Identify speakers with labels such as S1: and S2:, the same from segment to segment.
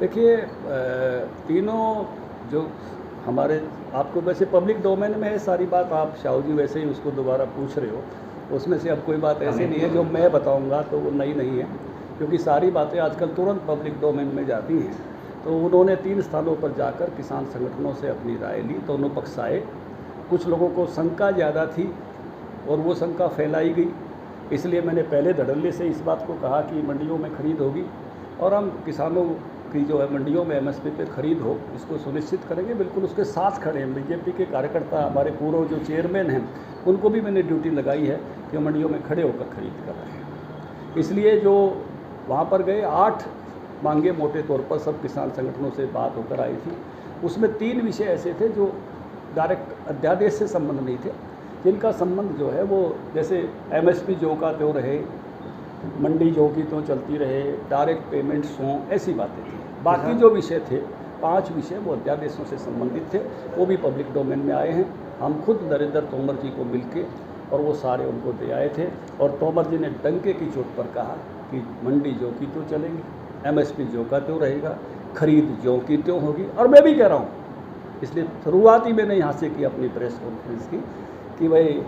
S1: देखिए तीनों जो हमारे आपको वैसे पब्लिक डोमेन में है सारी बात, आप शाहू जी वैसे ही उसको दोबारा पूछ रहे हो। उसमें से अब कोई बात ऐसी नहीं है जो मैं बताऊंगा तो वो नई नहीं है, क्योंकि सारी बातें आजकल तुरंत पब्लिक डोमेन में जाती हैं। तो उन्होंने 3 स्थानों पर जाकर किसान संगठनों से अपनी राय ली, दोनों पक्ष आए। कुछ लोगों को शंका ज़्यादा थी और वो शंका फैलाई गई, इसलिए मैंने पहले धड़ल्ले से इस बात को कहा कि मंडियों में खरीद होगी और हम किसानों की जो है मंडियों में एमएसपी पे खरीद हो इसको सुनिश्चित करेंगे। बिल्कुल उसके साथ खड़े हैं। बीजेपी के कार्यकर्ता, हमारे पूर्व जो चेयरमैन हैं, उनको भी मैंने ड्यूटी लगाई है कि मंडियों में खड़े होकर खरीद कर रहे हैं। इसलिए जो वहाँ पर गए 8 मांगे मोटे तौर पर सब किसान संगठनों से बात होकर आई थी। उसमें 3 विषय ऐसे थे जो डायरेक्ट अध्यादेश से संबंध नहीं थे, जिनका संबंध जो है वो जैसे एमएसपी जो का त्यों रहे, मंडी जो की तो चलती रहे, डायरेक्ट पेमेंट्स हों, ऐसी बातें थी। बाकी जो विषय थे 5 विषय वो अध्यादेशों से संबंधित थे, वो भी पब्लिक डोमेन में आए हैं। हम खुद नरेंद्र तोमर जी को मिलके और वो सारे उनको दे आए थे और तोमर जी ने डंके की चोट पर कहा कि मंडी जो की तो चलेगी, एमएसपी जो का त्यों रहेगा, खरीद जो की त्यों होगी। और मैं भी कह रहा हूँ, इसलिए शुरुआत ही मैंने यहाँ से की अपनी प्रेस कॉन्फ्रेंस की कि भाई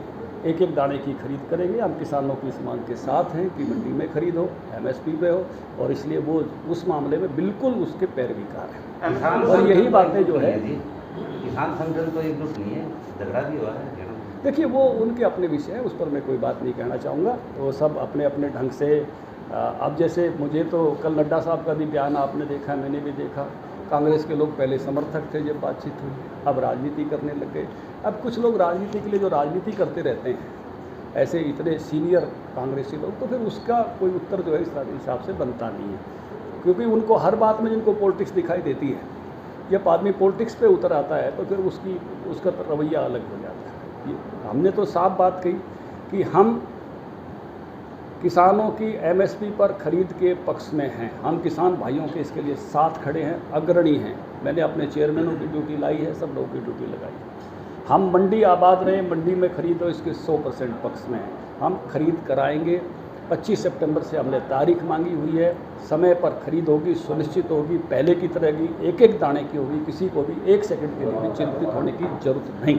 S1: एक एक दाने की खरीद करेंगे। हम किसानों की इस मांग के साथ हैं कि मंडी में खरीद हो, एमएसपी पे हो, और इसलिए वो उस मामले में बिल्कुल उसके पैरवीकार हैं। और यही बातें जो है
S2: किसान संगठन तो एकजुट नहीं है, झगड़ा भी हुआ है।
S1: देखिए वो उनके अपने विषय हैं, उस पर मैं कोई बात नहीं कहना चाहूँगा। वो सब अपने अपने ढंग से अब जैसे मुझे तो कल नड्डा साहब का भी बयान आपने देखा, मैंने भी देखा। कांग्रेस के लोग पहले समर्थक थे जब बातचीत हुई, अब राजनीति करने लग गए। अब कुछ लोग राजनीति के लिए जो राजनीति करते रहते हैं, ऐसे इतने सीनियर कांग्रेसी लोग, तो फिर उसका कोई उत्तर जो है इस हिसाब से बनता नहीं है, क्योंकि उनको हर बात में जिनको पॉलिटिक्स दिखाई देती है, जब आदमी पॉलिटिक्स पे उतर आता है तो फिर उसका रवैया अलग हो जाता है। हमने तो साफ बात कही कि हम किसानों की एमएसपी पर खरीद के पक्ष में हैं। हम किसान भाइयों के इसके लिए साथ खड़े हैं, अग्रणी हैं। मैंने अपने चेयरमैनों की ड्यूटी लाई है, सब लोगों की ड्यूटी लगाई है। हम मंडी आबाद रहें, मंडी में खरीदो, इसके 100% पक्ष में हैं। हम खरीद कराएंगे। 25 सितंबर से हमने तारीख मांगी हुई है। समय पर खरीद होगी, सुनिश्चित होगी, पहले की तरह की एक एक दाने की होगी। किसी को भी 1 सेकंड के लिए भी चिंतित होने की जरूरत नहीं।